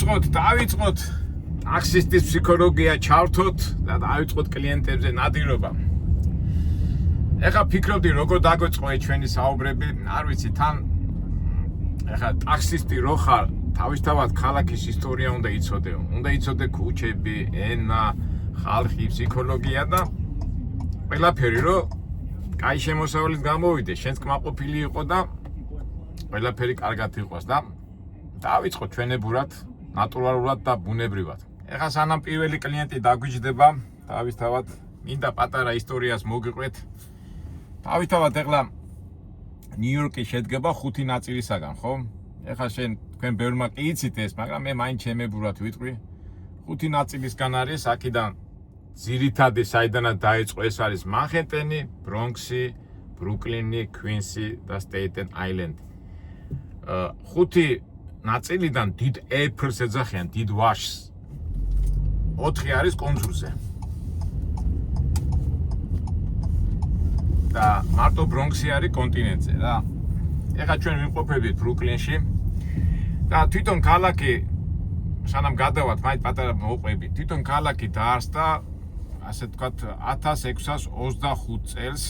დავიწყოთ ტაქსისტის ფსიქოლოგია ჩავთოთ და დავიწყოთ კლიენტებზე ნადირობა. ეხლა ფიქრობდი როგორ დაგვეწყო ჩვენი საუბრები, არ ვიცი, თან ეხლა ტაქსისტი რო ხარ, თავისთავად ქალაქის ისტორია უნდა იცოდე. უნდა იცოდე ქუჩები, ენა, ხალხი, ფსიქოლოგია და ყველაფერი რო კაი შემოსავლით გამოვიდე, შენს კმაყოფილი იყო და ყველაფერი კარგად იყოს და დავიწყოთ ჩვენებურად, ნატურალურად და ბუნებრივად. ეხლა სანამ პირველი კლიენტი დაგვიჯდება, თავისთავად მინდა პატარა ისტორიას მოგიყვეთ. თავისთავად ეხლა ნიუ-იორკი შედგება 5 ნაწილისაგან, ხო? ეხლა თქვენ ბევრმა კი იცით ეს, მაგრამ მე მაინც ჩემებურად ვიტყვი. 5 ნაწილისგან არის, აქედან ძირითადი საიდანაც დაიწყო ეს არის მანჰეტენი, ბრონქსი, ბრუკლინი, κουინსი და სტეიტენ აილენდი. 5 ნაწილიდან დიდ ეფლს ეძახიან, დიდ ვაშს. 4 არის კონძულზე. და მარტო ბრონქსი არის კონტინენტზე რა. ეხლა ჩვენ ვიმყოფებით ბრუკლინში და თვითონ ქალაქი სანამ გადავართ, მაინც პატარა მოყვებით. თვითონ ქალაქი დაარსდა ასე ვთქვათ 1625 წელს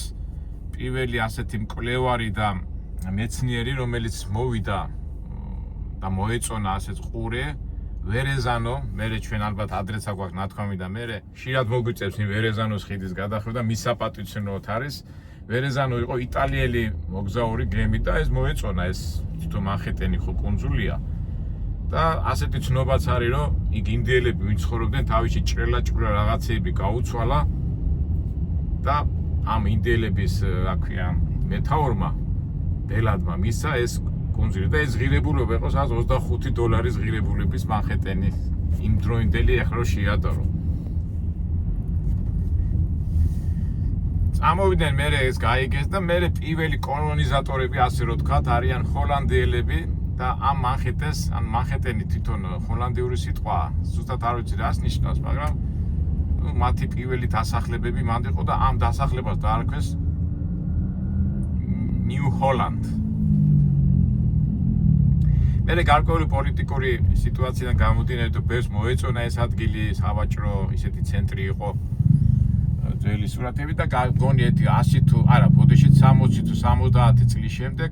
პირველი ასეთი მკვლევარი და მეცნიერი, რომელიც მოვიდა და მოეწონა ასეთ ყურე ვერეზანო, მერე ჩვენ ალბათ ადრესა გვაქვს ნათქვამი და მერე ხშირად მოგვიწევს იმ ვერეზანოს ხიდის გადახრება და მის საპატივცემლოდ არის. ვერეზანო იყო იტალიელი მოგზაური გემი და ეს მოეწონა ეს თვითონ მანჰეტენი ხო კუნძულია. და ასეთი ცნობაც არის, რომ იქ ინდიელები ვინც ცხოვრობდნენ თავისი ჭრელა რაღაცეები გაუცვალა და ამ ინდიელების რა ქვია მეთაურმა დელადმა მისცა ეს კუნძული და ეს ღირებულება იყო $25 ღირებულების მანჰეტენი იმ დროინდელი ეხლა რომ შეადარო. წამოვიდნენ მერე ეს გაიგეს და მერე პირველი კოლონიზატორები ასე რომ თქვათ არიან ჰოლანდიელები და ამ მანჰეტენს, ან მანჰეტენი თვითონ ჰოლანდიური სიტყვაა, ზუსტად არ ვიცი რას ნიშნავს, მაგრამ მათი პირველი დასახლებები მანდ იყო და ამ დასახლებას დაარქვეს ნიუ ჰოლანდ. მერე გარკვეული პოლიტიკური სიტუაციიდან გამომდინარე, თუ ბევრს მოეწონა ეს ადგილი, სავაჭრო ისეთი ცენტრი იყო ძველი სურათები და გონი 100 თუ არა, ბოდიში 60 თუ 70 წლის შემდეგ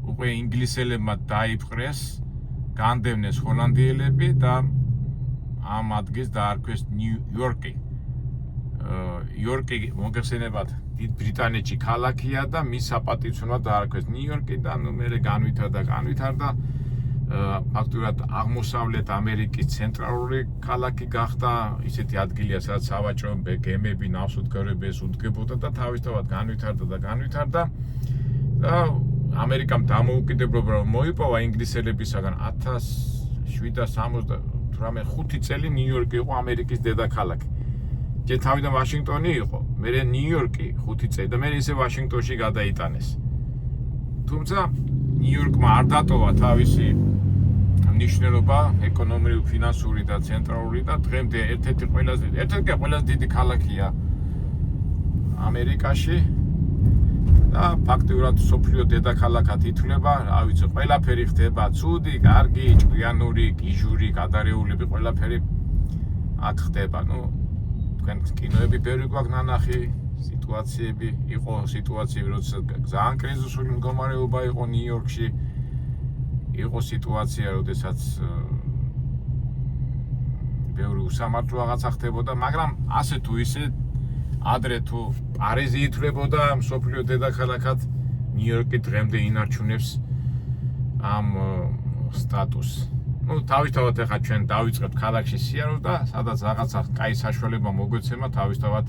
უკვე ინგლისელებმა დაიპყრეს, განდევნეს ჰოლანდიელები და ამ ადგილს დაარქვეს ნიუ-იორკი. იორკი მოგეხსენებათ დიდ ბრიტანეთში ქალაქია და მის საპატივცემლოდ დაარქვეს ნიუ-იორკი და ნუ მერე განვითარდა ფაქტურად აღმოსავლეთ ამერიკის ცენტრალური ქალაქი გახდა, ისეთი ადგილია, სადაც სავაჭრო გემები, ნავსადგურები უდგებოდა და თავისთავად განვითარდა და ამერიკამ დამოუკიდებლობა მოიპოვა ინგლისელებისაგან 1775 წელი ნიუ-იორკი იყო ამერიკის დედაქალაქი. ჯერ თავიდან ვაშინგტონი იყო, მერე ნიუ-იორკი 5 წელი და მერე ისე ვაშინგტონში გადაიტანეს. თუმცა ნიუ-იორკმა არ დატოვა თავისი ნიშნულობა ეკონომიკური, ფინანსური და ცენტრალური და დღემდე ერთ-ერთი ყველაზე დიდი ქალაქია ამერიკაში და ფაქტიურად სოფლიო დედაქალაქად ითვლება, რა ვიცი, ყველაფერი ხდება ცუდი, კარგი, ჭკვიანური, გიჟური, გადარეულები, ყველაფერი აქ ხდება. ნუ თქვენ კინოები ბევრი გვაქვს ნანახი, სიტუაციები, როცა ძალიან კრიზისული მდგომარეობა იყო ნიუ-იორკში, იყო სიტუაცია, როდესაც ბევრი უსამართლო რაღაცა ხდებოდა, მაგრამ ასე თუ ისე ადრე თუ პარიზი ითვლებოდა მსოფლიო დედაქალაქად, ნიუ-იორკი დღემდე ინარჩუნებს ამ სტატუსს. ნუ თავისთავად ეხლა ჩვენ დავიწყებთ ქალაქში სიარულს და სადაც რაღაცა კაი საშუალება მოგვეცემა, თავისთავად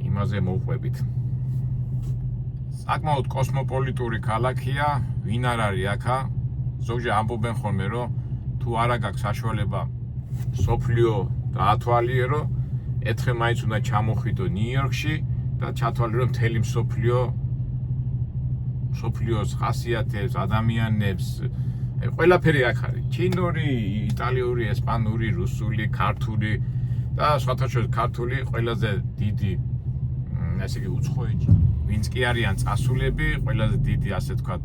იმაზე მოვყვებით. საკმაოდ კოსმოპოლიტური ქალაქია, ვინ არ არის აქა, ზოგჯერ ამბობენ ხოლმე, რომ თუ არა გაქვს საშუალება სოფლიო დაათვალიერო, ერთხელ მაინც უნდა ჩამოხვიდო ნიუ-იორკში და ჩათვალიერო მთელი მსოფლიოს ხასიათებს, ადამიანებს, ყველაფერი აქ არის. ჩინური, იტალიური, ესპანური, რუსული, ქართული და სხვათა შორის ქართული ყველაზე დიდი ასე იგი უცხოეთში. ვინც კი არიან წასულები, ყველაზე დიდი ასე ვთქვათ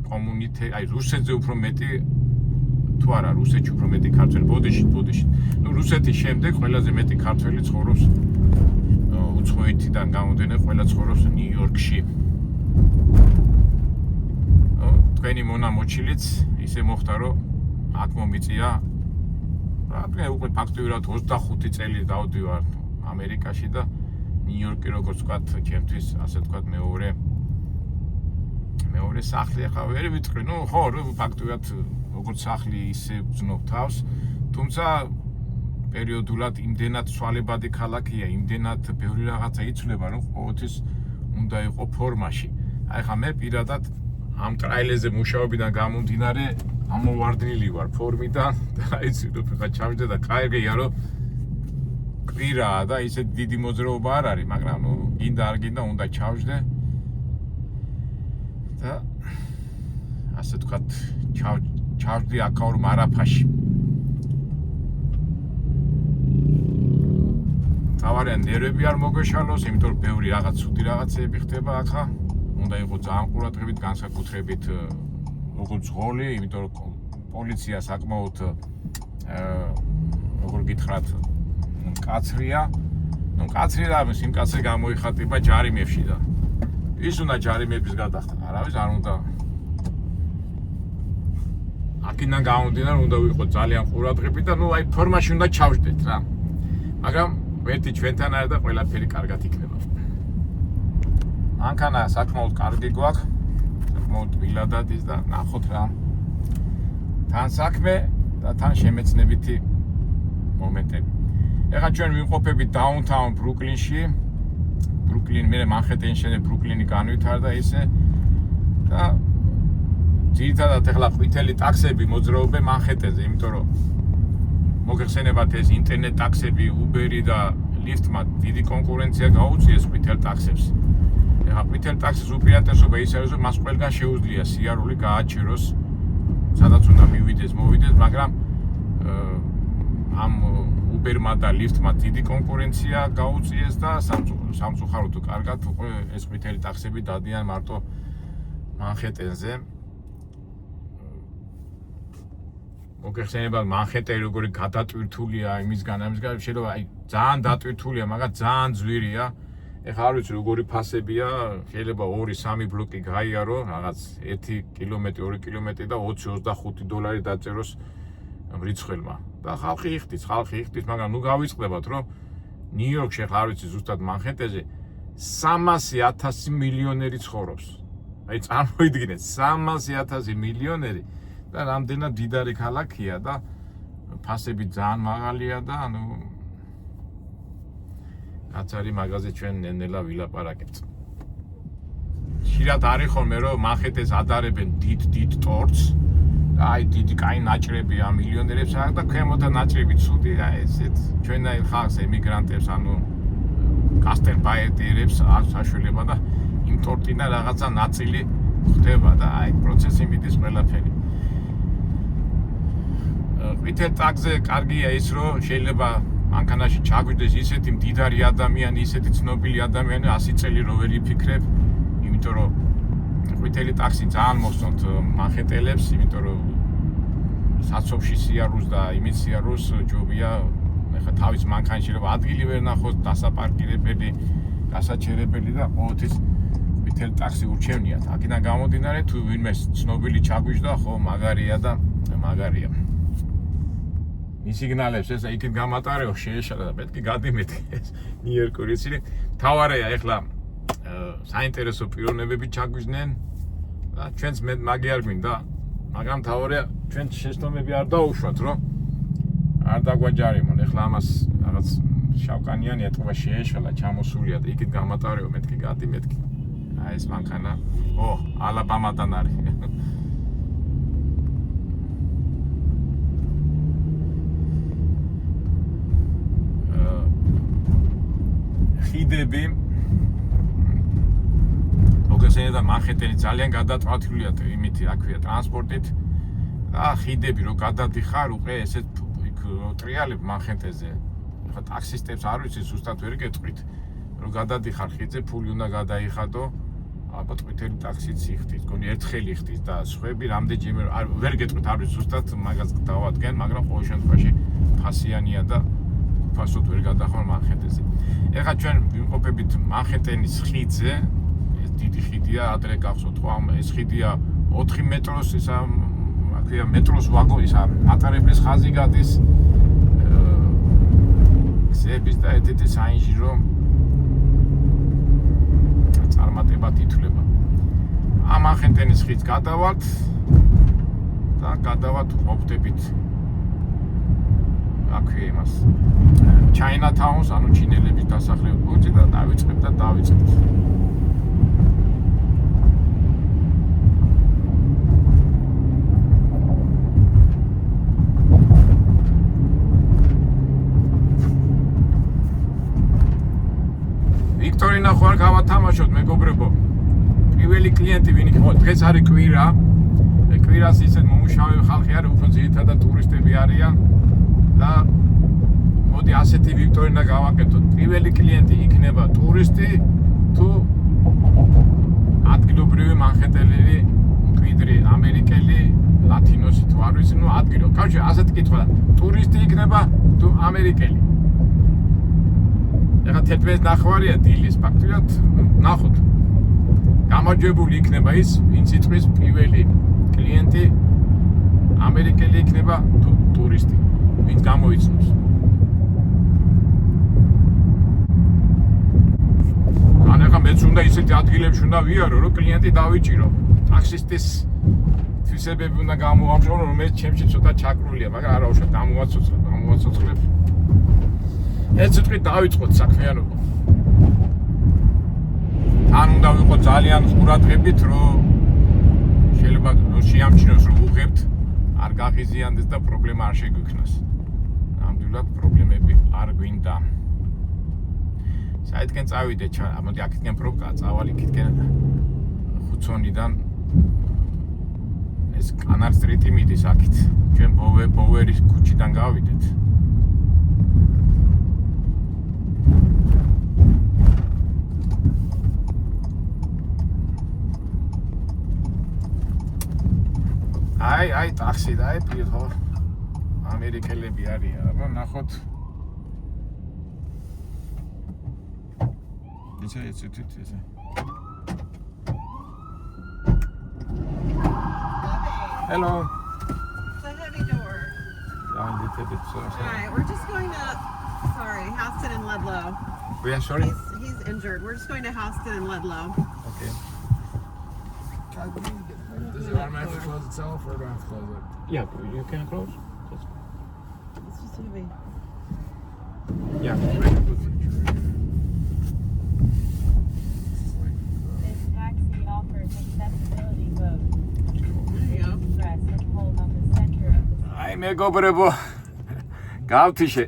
კომუნიტეტი, აი რუსეთზე უფრო მეტი თუ არა რუსეთში უფრო მეტი ქართველი ბოდიში ნუ რუსეთის შემდეგ ყველაზე მეტი ქართველი ცხოვრობს უცხოეთიდან გამომდინარე ყველა ცხოვრობს ნიუ-იორკში თქვენი მონა მოჩილიც ისე მოხდა რომ აქ მომიწია რადგან უკვე ფაქტობრივად 25 წელი დავდივარ ამერიკაში და ნიუ-იორკი როგორც ვთქვათ ჩემთვის ასე ვთქვათ მეორე სახლი ახლა ვერ ვიტყვი ნუ ხო ფაქტობრივად როგორც სახლი ისე ვძნობ თავს თუმცა პერიოდულად იმდენად ცვალებადი ქალაქია იმდენად ბევრი რაღაცა იცვლება რომ ყოველთვის უნდა იყო ფორმაში აი ხა მე პირადად ამ ტრაილერზე მუშაობიდან გამომდინარე ამოვარდნილი ვარ ფორმიდან და იცი რომ ხა ჩავიდე და კარგია რომ კვირაა და ისე დიდი მოძრაობა არ არის მაგრამ ნუ გინდა არ გინდა უნდა ჩავждე და ასე ვთქვათ ჩავждდი აკაურ მარაფაში თავარიან ნერვები არ მოგეშალოს იმიტომ რომ ბევრი რაღაც ცუდი რაღაცები ხდება ახლა უნდა იყოს ძალიან ყურადღებით განსაკუთრებით როგორც ღოლი იმიტომ რომ პოლიცია საკმაოდ როგორ გითხრათ კაცრია ნუ კაცრი რა ის იმ კაცზე გამოიხატება ჯარიმებში და ის უნდა ჯარიმების გადახდა არავის არ უნდა აქედან გამომდინარე უნდა ვიყო ძალიან ყურადღებით და ნუ აი ფორმაში უნდა ჩავждეთ რა მაგრამ ვერთი ჩვენთან არის და ყველაფერი კარგად იქნება მანქანა საკმაოდ კარგი გვაქვს საკმაოდ ვილადადის და ნახოთ რა თან საქმე და თან შემეცნებითი მომენტები ეხლა ჩვენ ვიმყოფებით დაუნთაუნ ბრუკლინში ბრუკლინი მე მანჰეტენში შენე ბრუკლინი განვითარდა ისე და ძირითადად ეხლა ყვითელი ტაქსები მოძრაობენ მანჰეტენზე იმიტომ რომ მოგეხსენებათ ეს ინტერნეტ ტაქსები უბერი და ლიფტმა დიდი კონკურენცია გაუწიეს ყვითელ ტაქსებს ეხლა ყვითელ ტაქსის უპირატესობა ის არის რომ მას ყველგან შეუძლია სიარული გააჩეროს სადაც უნდა მოვიდეს მაგრამ ამ უბერმა და ლიფტმა დიდი კონკურენცია გაუწიეს და სამწუხაროდ კარგად უკვე ეს ყვითელი ტაქსები დადიან მარტო მანჰეტენზე მოგეხსენებათ მანჰეტენი როგორი გადატვირთულია იმისგან შეიძლება აი ძალიან დატვირთულია მაგრამ ძალიან ძვირია ეხლა არ ვიცი როგორი ფასებია შეიძლება 2-3 ბლოკი გაიარო რაღაც 1 კილომეტრი 2 კილომეტრი და $20-25 დაწეროს მრიცხველმა და ხალხი იხდის მაგრამ ნუ გავიწყდებათ რომ ნიუ-იორკში ახლა არ ვიცი ზუსტად მანჰეტენზე 300,000 მილიონერი ცხოვრობს აი წარმოიდგინეთ 300,000 მილიონერი და რამდენად დიდარი ქალაქია და ფასები ძალიან მაღალია და ანუ აცარი მაგაზე ჩვენ ნელა ვილაპარაკებთ ხშირად არის ხოლმე რომ მანჰეტენს ადარებენ დიდ ტორტს და აი დიდი კაი ნაჭრებია მილიონერებს აქვს და ქვემოთა ნაჭრები ცუდი აი ესეთ ჩვენაირ ხალხს ემიგრანტებს ანუ გასტერბაიტერებს აქვს საშუალება და იმ ტორტინა რაღაცა ნაწილი ხდება და აი პროცესი მიდის ყველაფერი ყვითელ ტაქსზე კარგია ის რომ შეიძლება მანქანაში ჩაგვიდეს ისეთი მდიდარი ადამიანი ისეთი ცნობილი ადამიანი 100 წელი რო ვერ იფიქრებ იმიტომ რომ ყვითელი ტაქსი ძალიან მოსწონთ მანჰეტელებს იმიტომ რომ საცობში სიარულს და იმის სიარულს ჯობია ეხლა თავის მანქანაში რომ ადგილი ვერ ნახოს დასაპარკირებელი გასაჩერებელი და ყოველთვის ყვითელი ტაქსი ურჩევნიათ აქედან გამომდინარე თუ ვინმე ცნობილი ჩაგვიჯდა ხო მაგარია და მაგარია სიგნალებს ეს იქით გამატარებო შეეშალა და მეთქი გადიმეთქი ეს ნიუ-იორკური ცილი თავარია ეხლა საინტერესო პიროვნებები ჩაგვიძნენ და ჩვენც მე მაგი არ გვინდა მაგრამ თავარია ჩვენ შეცდომები არ დაუშვათ რომ არ დაგვაჯარიმონ ეხლა ამას რაღაც შავკანიანი ეთყობა შეეშალა ჩამოსულია და იქით გამატარებო მეთქი გადიმეთქი აი ეს მანქანა ო ალაბამადან არის ხიდები მოგესწრება მანჰეტენი ძალიან გადატვირთულია იმითი რა ქვია ტრანსპორტით და ხიდები რო გადადიხარ უკვე ესეთ ტრიალებ მანჰეტენზე ხა ტაქსისტებს არ ვიცი ზუსტად ვერ გეტყვით რო გადადიხარ ხიდზე ფული უნდა გადაიხადო ალბათ ყვითელი ტაქსიც იხდის, გონი ერთხელი იხდის და სხვები რამდენჯერმე ვერ გეტყვით არის ზუსტად მაგას დავადგენ, მაგრამ ყოველ შემთხვევაში ფასიანია და ფასოდ ვერ გადახარ მანხეტეზე. ეხლა ჩვენ ვიმყოფებით მანხეტენის ხიდზე, ეს დიდი ხიდია, ადრე გახსოვთ ხო, ეს ხიდია 4 მეტროს ისა აქვეა მეტროს ვაგონი, ისა პატარებლის ხაზი გადის გზების და ერთ-ერთი საინჟინრო წარმატებად ითვლება. ამ მანხეტენის ხიდს გადავალთ და გადავალთ ყოფდებით აქვე იმას ჩაინათაუნს, ანუ ჩინელების დასახლების პუნქტი და დავიწყებთ. ვიქტორინა ხო არ გავათამაშოთ, მეგობრებო. პირველი კლიენტი ვინ იყო? დღეს არის კვირა. კვირას ისეთ მომუშავე ხალხი არის, უფრო ძირითადად ტურისტები არიან. და მოდი ასეთი ვიქტორინა გავაკეთოთ. პირველი კლიენტი იქნება ტურისტი თუ ადგილობრივი მანხეტელი, მკვიდრი ამერიკელი, ლათინოსი თუ არ ვიცი, ადგილო. კავშირი ასეთი კითხვა. ტურისტი იქნება თუ ამერიკელი? ეხლა 11 ნახვარია დილის, ფაქტობრივად ნახოთ. გამარჯვებული იქნება ის, ვინც იტყვის პირველი კლიენტი ამერიკელი იქნება თუ ტურისტი. ვინც გამოიცნობს. ან ეხლა მეც უნდა ისეთი ადგილებში უნდა ვიარო, რომ კლიენტი დავიჭირო. ტაქსისტის თვისებები უნდა გამოვამჟღავნო, რომელიც ჩემში ცოტა ჩაკრულია, მაგრამ არა უშავ გამოვაცოცხლებ. ეს სიტყვით დავიწყოთ საქმიანობა. ან უნდა ვიყო ძალიან ყურადღებით, რომ შეიძლება შეამჩნიოს, რომ უღებთ, არ გაღიზიანდეს და პრობლემა არ შეგვიქმნას. ნამდვილად პრობლემები არ გვინდა. საერთოდ წავიდეთ, მოდი აქეთკენ პრობკა წავალ იქითკენ ხუცონიდან ეს კანარ სტრიტი მიდის აქეთ. ჩვენ ბოვერის ქუჩიდან გავიდეთ. აი ტაქსი და ხო ამერიკელები არიან, აბა ნახოთ. It's Hello. It's a heavy door. Hi, we're just going to, Houston and Ludlow. We are sorry? He's injured. We're just going to Houston and Ludlow. Okay. Does it automatically close itself or do I have to close it? Yeah, you can close. It's just heavy. Yeah. This taxi offers accessibility mode. There you go. Press and hold on the center of the აი მეგობრებო, გავთიშე.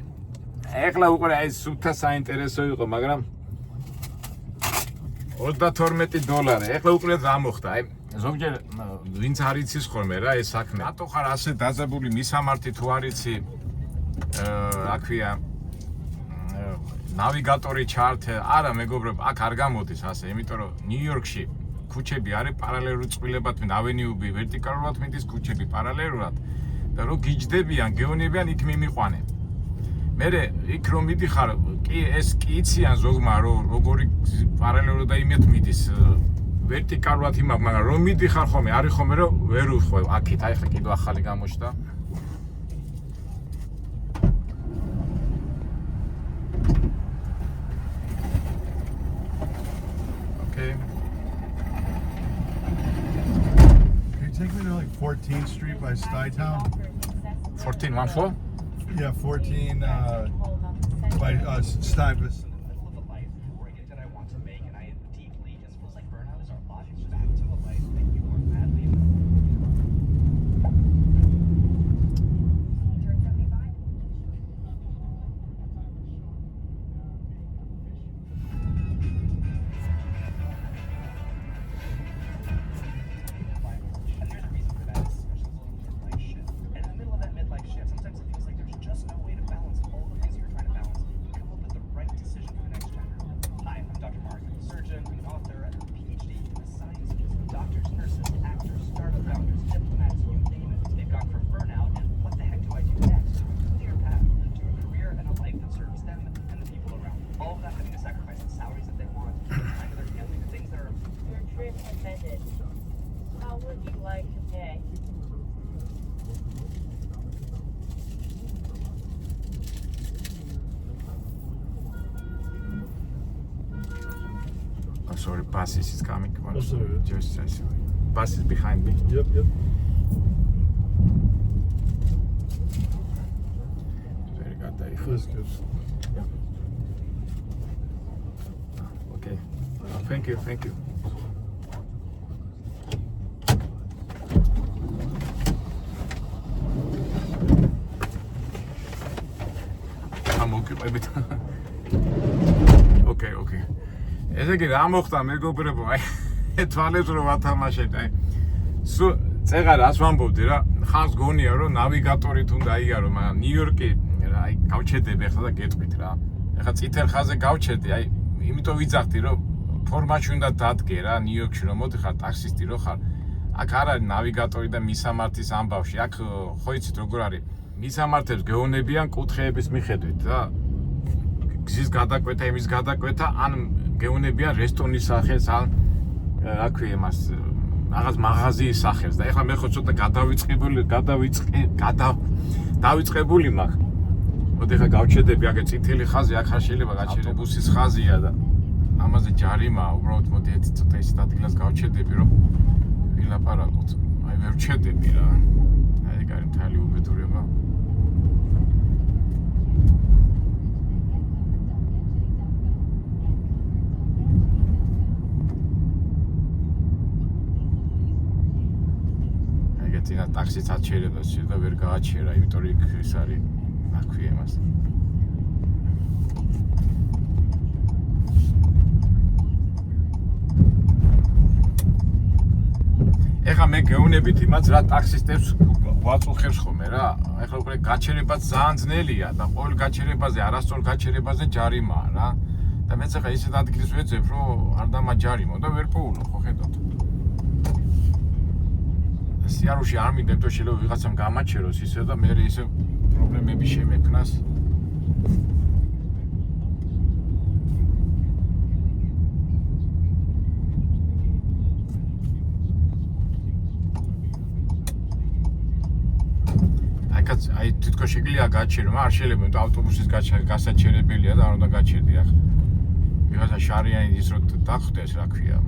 ეხლა უკვე აი სუფთა საინტერესო იყო, მაგრამ $32. ეხლა უკვე რა მოხდა? აი ზოგჯერ ვინც არ იცის ხოლმე რა ეს საქმე. რატო ხარ ასე დაძაბული მისამართი თუ არ იცი? რა ქვია? ნავიგატორი ჩართე. არა მეგობრებო, აქ არ გამოდის ასე, იმიტომ რომ ნიუ-იორკში ქუჩები არის პარალელური წყვილებად, ავენიუები ვერტიკალურად მიდის, ქუჩები პარალელურად და რო გიჯდებიან, გეონებიან იქ მიმიყვანე. მერე იქ რომ მიდიხარ, კი ეს კი იციან ზოგმა რომ როგორი პარალელურად და იმით მიდის ვერტიკალურად იმაგ, მაგრამ რომ მიდიხარ ხოლმე, არის ხოლმე რომ ვერ უხვევ. აქეთ აი ხა კიდევ ახალი გამოჩნდა. Okay. Can you take me to like 14th Street by Stuytown? 1414? Yeah, 14 by Stuyvesant. Sometimes it feels like there's just no way to balance all the things you're trying to balance. You come up with the right decision I'm sorry, bus is coming. That's all right. Just I see. Bus is behind me. Yep, yep. Very good. That's good. Okay. Thank you, thank you. მოგიყვებით. ოკეი, ოკეი. ესე იგი რა მოხდა მეგობრებო, აი თვალებს რომ ვათამაშეთ, აი სულ წეღარ რას ვამბობდი რა, ხანს გონია რომ ნავიგატორით უნდა აიარო, მაგრამ ნიუ-იორკი აი გავჩერდები ახლა და გეტყვით რა. ახლა წითელ ხაზზე გავჩერდი, აი იმიტომ ვიძახდი რომ ფორმაში უნდა დადგე რა ნიუ-იორკში რომ მოდი ხარ ტაქსისტი რო ხარ. აქ არ არის ნავიგატორი და მისამართის ამბავში, აქ ხო იცით როგორ არის? მისამართებს გეუნებიან კუთხეების მიხედვით რა. გზის გადაკვეთა, იმის გადაკვეთა, ან გეუნებიან რესტორნის სახეს, ან რა ქვია იმას, რაღაც მაღაზიის სახეს და ეხლა მე ხო ცოტა დავიწყებული მაქვს. მოდი ხა გავჩერდები აქ წითელი ხაზი, აქ არ შეიძლება გაჩერდე ავტობუსის ხაზია და ამაზე ჯარიმაა, უბრალოდ მოდი ერთი ცოტა ისეთ ადგილას გავჩერდები რომ ვილაპარაკოთ. აი ვერ ვჩერდები რა. აი გარი მთელი უბედურება. წინა ტაქსიც აჩერებდა და ვერ გააჩერა, იმიტომ რომ იქ ის არის აქვია იმას. ეხლა მე გეუნებით იმას რა ტაქსისტებს ვაწუხებს ხოლმე რა. ეხლა უკვე გაჩერებაც ძალიან ძნელია და ყოველ გაჩერებაზე, არასწორ გაჩერებაზე ჯარიმაა რა. და მეც ახლა ისეთ ადგილს ვეძებ, რომ არ დამაჯარიმო და ვერ პოულო, ხო ხედავთ. სიარუში არ მინდა თუ შეიძლება ვიღაცამ გამაჩეროს ისე და მე ისე პრობლემები შემექმნას. აი თვითონ შეგიძლია გაჩერო, მაგრამ არ შეიძლება, იმიტომ ავტობუსის გასაჩერებელია და არ უნდა გაჩერდი ახლა. ვიღაცა შარიანი ის რო დახვდეს, რა ქვია,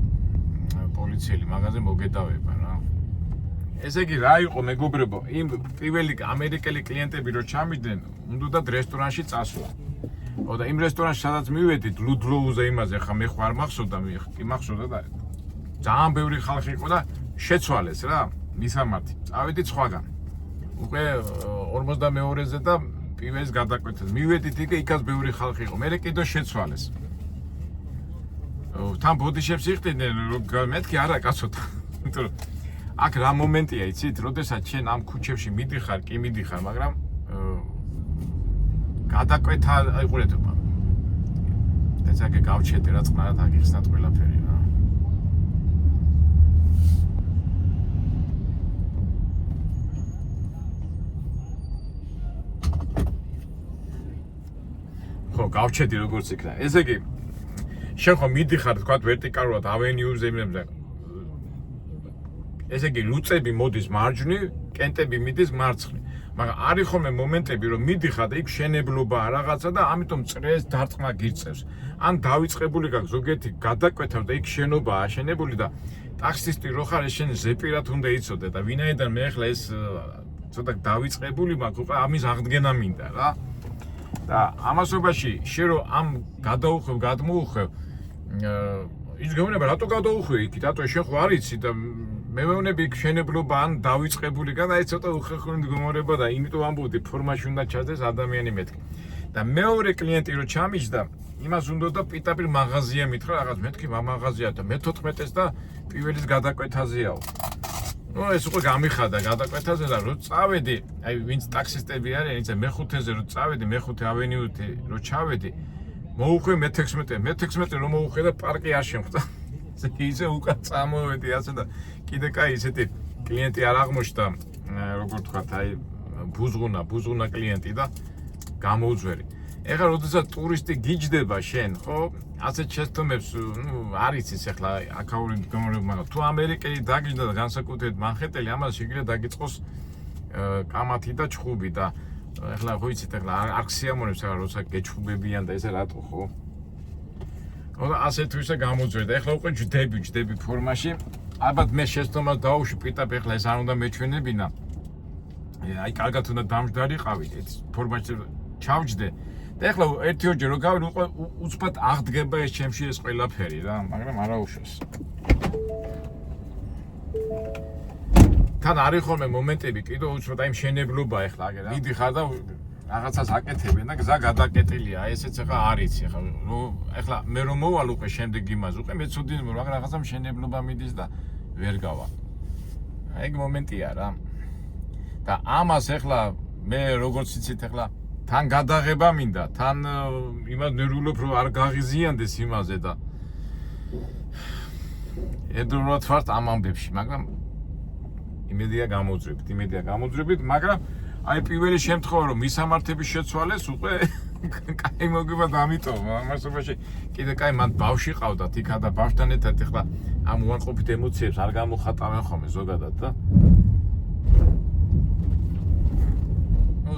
პოლიციელი მაგაზე მოგედავება რა. ესე იგი რა იყო მეგობრებო, იმ პირველი ამერიკელი კლიენტები რო ჩამიდნენ, უნდათ რესტორანში წასვლა. და იმ რესტორანში სადაც მივედით, ლუდლოუზე იმაზე ხა მე ხარ მახსოვდა, კი მახსოვდა და ძალიან ბევრი ხალხი იყო და შეცვალეს რა, მისამართი. წავედით სხვაგან. უკვე 42-ზე და პირველის გადაკვეთაზე. მივედით იქაც ბევრი ხალხი იყო. მე კიდევ შეცვალეს. თან ბოდიშებს იყიდნენ, რომ მეთქი არა კაცოთა. იმიტომ რომ აქ რა მომენტია, იცით, როდესაც შენ ამ ქუჩებში მიდიხარ, კი მიდიხარ, მაგრამ გადაკვეთა აიყურეთ. ეს აქ გავჩერდი რა წყნარად აგიხსნათ ყველაფერი რა. ხო, გავჩერდი როგორც იქნა. ესე იგი შენ ხო მიდიხარ, თქვა ვერტიკალურად ავენიუზე იმებზე. ესე იგი ლუწები მოდის მარჯვნივ, კენტები მიდის მარცხნივ. მაგრამ არის ხოლმე მომენტები, რომ მიდიხარ და იქ შენებლობაა რაღაცა და ამიტომ წრეს დარტყმა გიწევს. ან დავიწყებული გაქვს ზოგიერთი გადაკვეთავ და იქ შენობაა აშენებული და ტაქსისტი რო ხარ, შენ ზეპირად უნდა იცოდე და ვინაიდან მე ახლა ეს ცოტა დავიწყებული მაქვს, უკვე ამის აღდგენა მინდა რა. და ამასობაში შენ რო ამ გადაუხვევ, გადმოუხვევ, ის გეუბნება რატო გადაუხვევ იქით, რატო შენ ხო არ იცი და მე ვეუბნები იქ შენებლობა ან დავიწყებულიგან და აი ცოტა უხერხული მდგომარეობა და იმიტომ ამბობდი ფორმაში უნდა ჩაძდეს ადამიანი მეთქი. და მეორე კლიენტი რო ჩამიჯდა, იმას უნდა და პიტაპირ მაღაზია მითხრა რაღაც მეთქი მაღაზია და მე-14-ს და პირველის გადაკვეთაზეაო. ეს უკვე გამიხადა გადაკვეთაზე და რო წავედი, აი ვინც ტაქსისტები არიან, იცი მე-5-ზე რო წავედი, მე-5 ავენიუში რო ჩავედი, მოუხვე მე-16 რომ მოუხვე და პარკი არ შემხვდა. ისე უკან წამოვედი ასე და კიდე კაი ისეთი კლიენტი არ აღმოჩნდა, როგორ თქვათ, აი ბუზღუნა კლიენტი და გამოუძვერი. ეხლა როდესაც ტურისტი გიჯდება შენ, ხო? ასეთ შეცდომებს, არ იცის ახლა აქაური მდგომარეობა, მაგრამ თუ ამერიკელი დაგიჯდა და განსაკუთრებით მანჰეტენი, ამას შეგვიძლია დაგიწყოს კამათი და ჩხუბი და ახლა ხო იცით, ახლა არ ქსიამოვნებს ახლა როცა გეჩხუბებიან და ესე რატო ხო? ასეთ ვისა გამოძვერდა. ეხლა უკვე ჯდები ფორმაში. ალბათ მე შეცდომას დავუშვი პირდაპირ ეხლა ეს არ უნდა მეჩვენებინა. აი კარგად უნდა დამჯდარიყავით ეს ფორმაში ჩავჯდე. და ეხლა ერთი-ორჯერ რო გავი უკვე უცბად აღდგება ეს ჩემში ეს ყველაფერი რა, მაგრამ არა უშავს. თან არის ხოლმე მომენტები კიდევ უცბად აი მშენებლობა ეხლა აგერ რა. მიდიხარ და რაღაცას აკეთებენ და გზა გადაკეტილია. აი ესეც ეხლა არის ეხლა ეხლა მე რომ მოვალ უკვე შემდეგ იმას უკვე მეცოდინე რომ რაღაცა მშენებლობა მიდის და ვერ გავა. აი ეგ მომენტია რა. და ამას ეხლა მე როგორც იცით ეხლა თან გადაღება მინდა, თან იმას ნერულობ რომ არ გაღიზიანდეს იმაზე და ედუროთ ვართ ამ ამბებში, მაგრამ იმედია გამოძრებით, მაგრამ აი პირველი შემთხვევა რომ მისამართების შეცვალეს უკვე კაი მოგება და ამიტომ ამასობაში კიდე კაი მან ბავშვი ყავდათ იქა და ბავშვთან ერთად ეხლა ამ უარყოფით ემოციებს არ გამოხატავენ ხოლმე ზოგადად და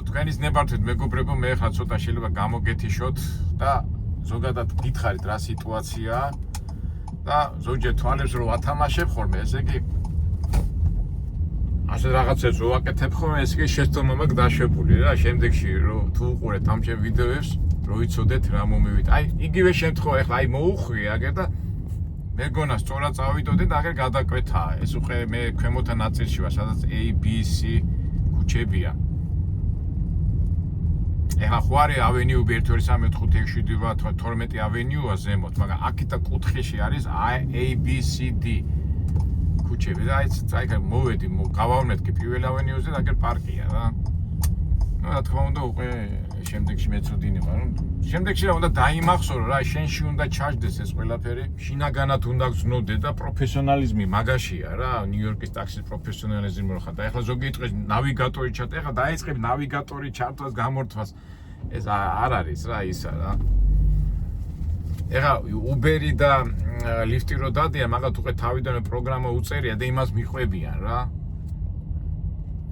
თქვენის ნებართვით მეგობრებო მე ახლა ცოტა შეიძლება გამოგეთიშოთ და ზოგადად გითხარით რა სიტუაციაა და ზოგჯერ თვალებს რო ვათამაშებ ხოლმე ესე იგი ასე რაღაცებს რო ვაკეთებ ხოლმე ესე იგი შეცდომა მაქვს დაშვებული რა შემდეგში რო თუ უყურეთ ამ ჩემ ვიდეოებს რო იცოდეთ რა მომივით აი იგივე შემთხვევა ახლა აი მოუხვიე აგერ და მე გონა სწორად წავიდოდე და აგერ გადაკვეთაა ეს უკვე მე ქვემოთა ნაწილში ვარ სადაც A B C ქუჩებია ეხლა ხوارი ავენიუ 1 2 3 4 5 6 7 8 12 ავენიუა ზემოთ მაგრამ აქეთა კუთხეში არის A B C D ქუჩები და აი მოვედი გავავნეთკი პირველ ავენიუზე და აგერ პარკია რა ну რა თქმა უნდა უკვე შემდეგში მეცოდინე მაგრამ შემდეგში რა უნდა დაიმახსოვრო რა შენში უნდა ჩაჯდეს ეს ყველაფერი შინაგანად უნდა გზნოდე და პროფესიონალიზმი მაგაშია რა ნიუ-იორკის ტაქსის პროფესიონალიზმი რო ხარ და ეხლა ზოგი იტყვის ნავიგატორი ჩატ ეხლა დაიწყებ ნავიგატორი ჩართვას გამორთვას ეს არ არის რა ისა რა ეხლა უბერი და ლიფტი რო დადიან მაგათ უკვე თავიდანვე პროგრამა უწერია და იმას მიყვებიან რა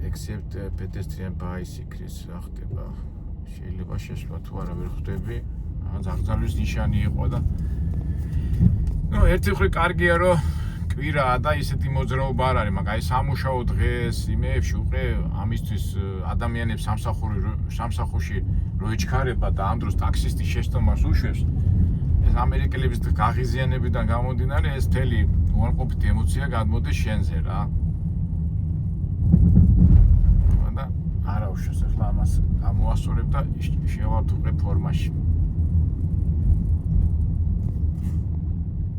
except pedestrian bicycles რა ხდება შეიძლება შეშვა თუ არა ვერ ხვდები ზაგზავნის ნიშანი იყო და ნუ ერთი მხრივ კარგია რომ კვირაა და ისეთი მოძრაობა არ არის მაგრამ აი სამუშაო დღეს იმეებში უკვე ამისთვის ადამიანებს სამსახურში რო ეჩქარება და ამ დროს ტაქსისტი შეშტომას უშვებს ეს ამერიკელების გაღიზიანებიდან გამომდინარე ეს მთელი უარყოფითი ემოცია გადმოდის შენზე რა არა უშავს ახლა ამას გამოასწორებ და შევავთუყე ფორმაში.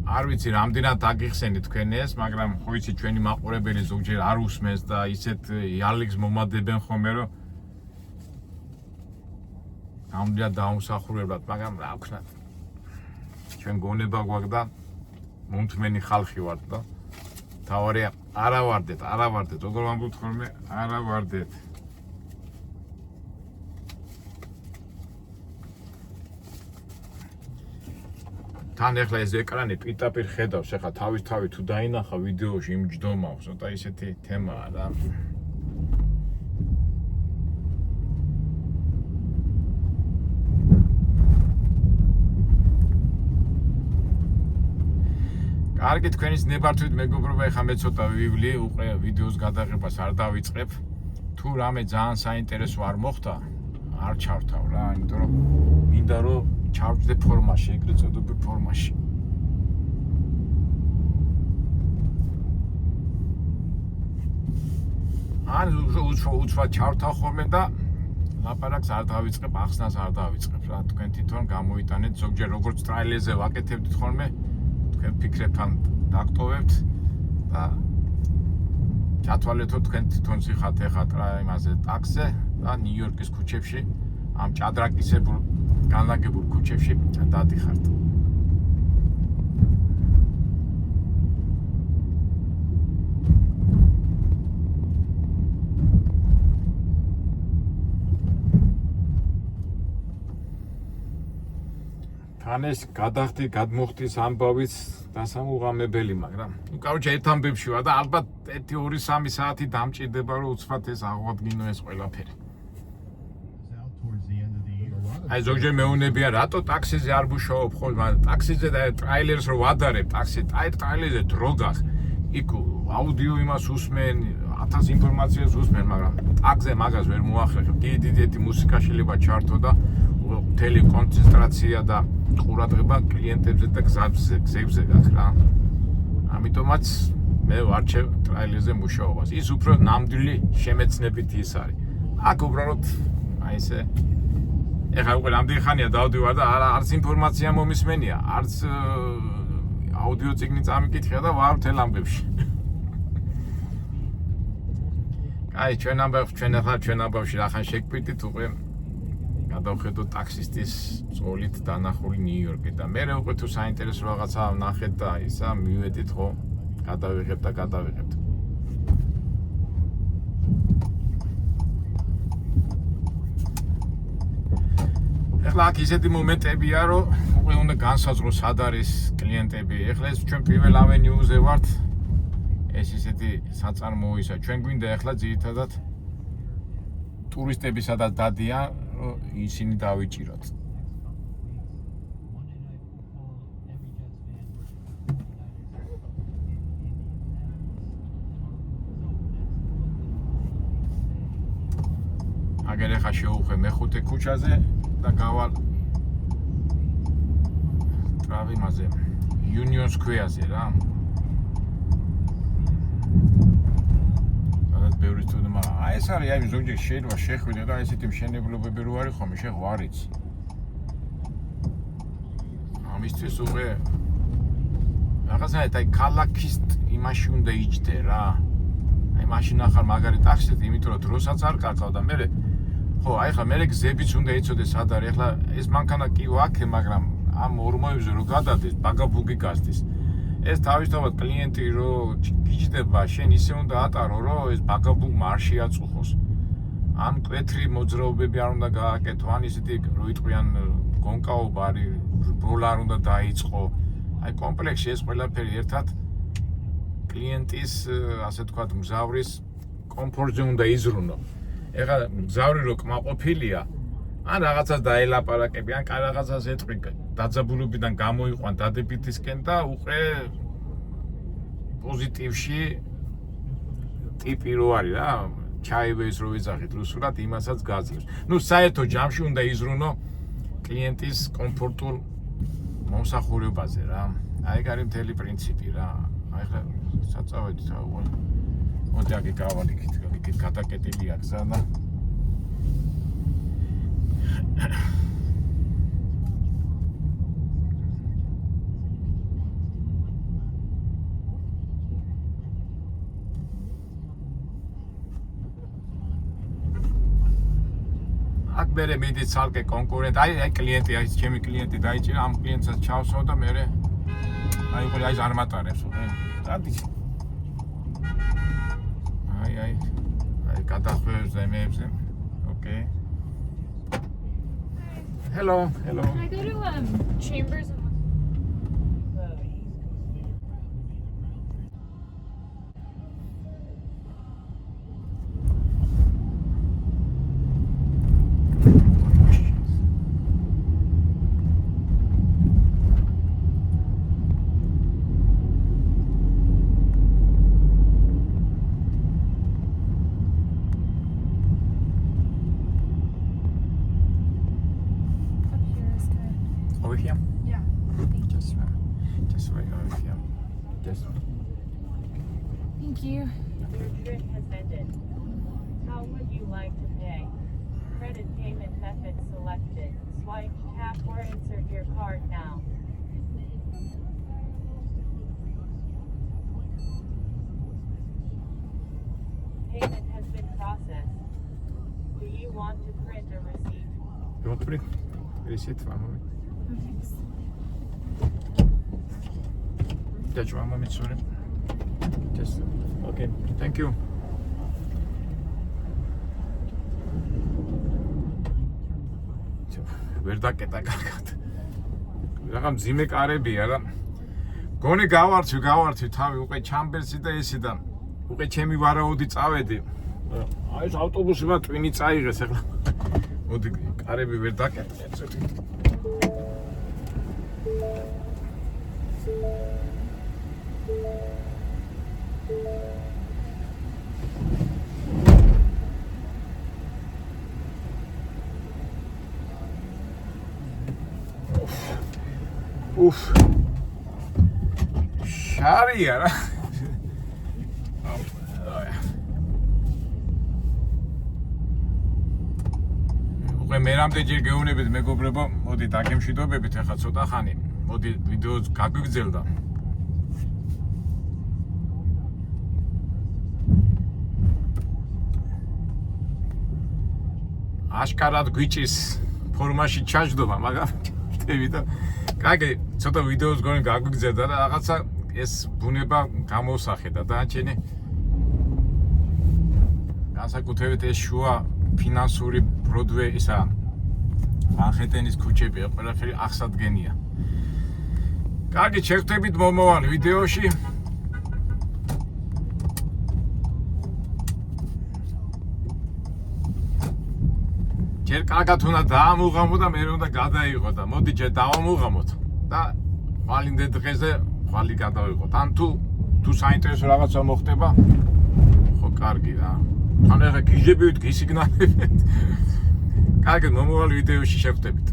არ ვიცი რამდენად აგიხსენით თქვენ ეს, მაგრამ ხო იცი ჩვენი მაყურებელი ზოგჯერ არ უსმენს და ისეთ იალიგს მომადებენ ხოლმე რომ ამდენად დაუმსახურებლად, მაგრამ რა ვქნათ. ჩვენ გონება გვაქვს და მომთმენი ხალხი ვართ და თავარია არა ვარდეთ, როგორ ვამბობთ ხოლმე, არა ვარდეთ. თან ახლა ეს ეკრანი პირდაპირ ხედავს, ახლა თავი თუ დაინახა ვიდეოში იმ ჯდომავს, ცოტა ისეთი თემაა რა. კარგი თქვენის ნებართვით მეგობრებო, ახლა მე ცოტა ვივლი, უკვე ვიდეოს გადაღებას არ დავიწყებ. თუ რამე ძალიან საინტერესო არ მოხდა, არ ჩავთავ რა, იმიტომ რომ მინდა რომ ჩავჯდე ფორმაში, ეგრეთ წოდებული ფორმაში. ან უცბად ჩავთავ ხოლმე და ლაპარაკს არ დავიწყებ, ახსნას არ დავიწყებ რა. თქვენ თვითონ გამოიტანეთ, ზოგჯერ როგორც ტრაილერზე ვაკეთებდით ხოლმე, თქვენ ფიქრებთან დაგტოვებთ და ჩათვალეთო თქვენ თვითონ სიხათ ეხათ რა იმაზე ტაქსზე და ნიუ-იორკის ქუჩებში ამ ჭადრაკისებულ განლაგებულ ქუჩებში დადიხართ. თან ეს გადახდი, გადმოხდის ამბავიც დასამუღამებელი, მაგრამ ნუ კაროჩე ერთ ამბებში ვარ და ალბათ 1-2-3 საათი დამჭირდება რომ უცბად ეს აღვადგინო ეს ყველაფერი. Towards the end of the year. A lot of აი ზოგჯერ მეუბნებიან რატო ტაქსიზე არ მუშაობ ხოლმე, მაგრამ ტაქსიზე და ტრაილერს რო ვადარებ, ტრაილერზე დრო გახ. იქ აუდიო იმას უსმენ, 1000 ინფორმაციას უსმენ, მაგრამ ტაგზე მაგას ვერ მოახერხებ. დიდი მუსიკა შეიძლება ჩართო და მთელი კონცენტრაცია და ყურადღება კლიენტებზე და გზებზე გაქვს რა. ამიტომაც მე ვარჩევ ტრაილერზე მუშაობას. ის უფრო ნამდვილი შემეცნებით ის არის. აქ უბრალოდ აი ესე ეხლა უკვე რამდენი ხანია დავდივარ და არც ინფორმაცია მომისმენია, არც აუდიო წიგნი წამიკითხია და ვარ მთელ ამბებში. აი ჩვენ ამბავში რახან შეგკვირდით უკვე გადავხედოთ ტაქსისტის წოლით დანახული ნიუ-იორკი და მე უკვე თუ საინტერესო რაღაცა ვნახეთ და ისა მივედით ხო გადავიღებთ. ეხლა აქ ისეთი მომენტებია, რომ უკვე უნდა განსაზღვროს სად არის კლიენტები. ეხლა ეს ჩვენ პირველ ავენიუზე ვართ. ეს ისეთი საწარმოო ისა. ჩვენ გვინდა ეხლა ძირითადად ტურისტები სადაც დადიან, რომ ისინი დავიჭიროთ. აგერ ეხლა შევუხვე მეხუთე ქუჩაზე და გავალ ტრავი მასე Union Square-ზე რა. სადაც ბევრი სტუდია, მაგრამ აი ეს არის, აი ზოგჯერ შეიძლება შეხვიდე და ესეთი მშენებლობები რო არის ხომ შეხ ვარ იცი. ამისთვის უკვე რაღაცნაირად აი ქალაქის იმაში უნდა იჯდე რა. აი მაშინ ახალ მაგარი ტაქსით, იმიტომ რომ დროსაც არ კარგავ და მე ხო, აი ხა მე გზებიც უნდა იცოდე სად არის. ეხლა ეს მანქანა კი ვაქე, მაგრამ ამ ორმოებზე რო გადადეს, ბაგაბუგი გასდის. ეს თავისთავად კლიენტი რო გიჯდება, შენ ისე უნდა ატარო, რომ ეს ბაგაბუგმა არ შეაწუხოს. ან მკვეთრი მოძრაობები არ უნდა გააკეთო, ან ისეთი რო იტყვიან გონკაობა არის, ბროლა არ უნდა დაიწყო. აი კომპლექსში ეს ყველაფერი ერთად კლიენტის, ასე თქვათ, მგზავრის კომფორტზე უნდა იზრუნო. ეხლა მგზავრი რო კმაყოფილია, ან რაღაცას დაელაპარაკები, ან რაღაცას ეტყვი, დაძაბულობიდან გამოიყვან დადებითისკენ და უყრე პოზიტივში ტიპი რო არის რა, ჩაივეს რო ვიძახით რუსულად, იმასაც გაძლევს. ნუ საერთო ჯამში უნდა იზრუნო კლიენტის კომფორტულ მომსახურებაზე რა. აი ეგ არის მთელი პრინციპი რა. აი ხა საწავედი თავი. მოდი აქ გავალ იქით გადაკეტილია გზა და აქ მერე მიდის ცალკე კონკურენტი, აი კლიენტი, აი ჩემი კლიენტი დაიჭირა, ამ კლიენტსაც ჩავსვავ და მერე აი უყურე აი არ მატარებს უკვე. დადის. აი გადახვევებს და იმეებზე. Okay. Hello. Can I go to Chambers? Over here? Yeah. Just right over here. Just. Thank you. Your trip has ended. How would you like to pay? Credit payment method selected. Swipe, tap, or insert your card now. Payment has been processed. Do you want to print a receipt? You want to print? Receipt, one moment. Thanks. Just one moment, sorry. Just, okay, thank you. ვერ დაკეტა კარგად. რაღა მძიმე კარებია რა. გონი გავარჩი თავი უკვე ჩამბერსი და ესი და უკვე ჩემი ვარაუდი წავედი. აი ეს ავტობუსი მა ტვინი წაიღეს ახლა. მოდი კარები ვერ დაკეტე ცოტა. Uf. Შარია რა. უკვე მე რამდენჯერ გეუბნებით მეგობრებო, მოდით აგემშვიდობებით ახლა ცოტა ხანი. მოდი ვიდეოს გაგვიგრძელდა. აშკარად გვიჭის ფორმაში ჩაჯდობა, მაგრამ ვიდეო კაი, ცოტა ვიდეოს გონი გაგვიგრძელდა და რაღაცა ეს ბუნება გამოსახედა და ჩენი განსაკუთრებით ეს შუა ფინანსური ბროდვეი ისა მანჰეტენის ქუჩები ყველაფერი აღსადგენია. კარგი, შევხვდებით მომავალ ვიდეოში. ჯერ კარგად უნდა დაამუღამო და მე უნდა გადაიღო და მოდი ჯერ დავამუღამოთ და ხვალინდე დღეზე ხვალი გადავიღოთ. ან თუ საინტერესო რაღაცა მოხდება, ხო კარგი რა. თან ახლა გიჟებივით, გისიგნალებთ. კარგი, მომავალ ვიდეოში შევხვდებით.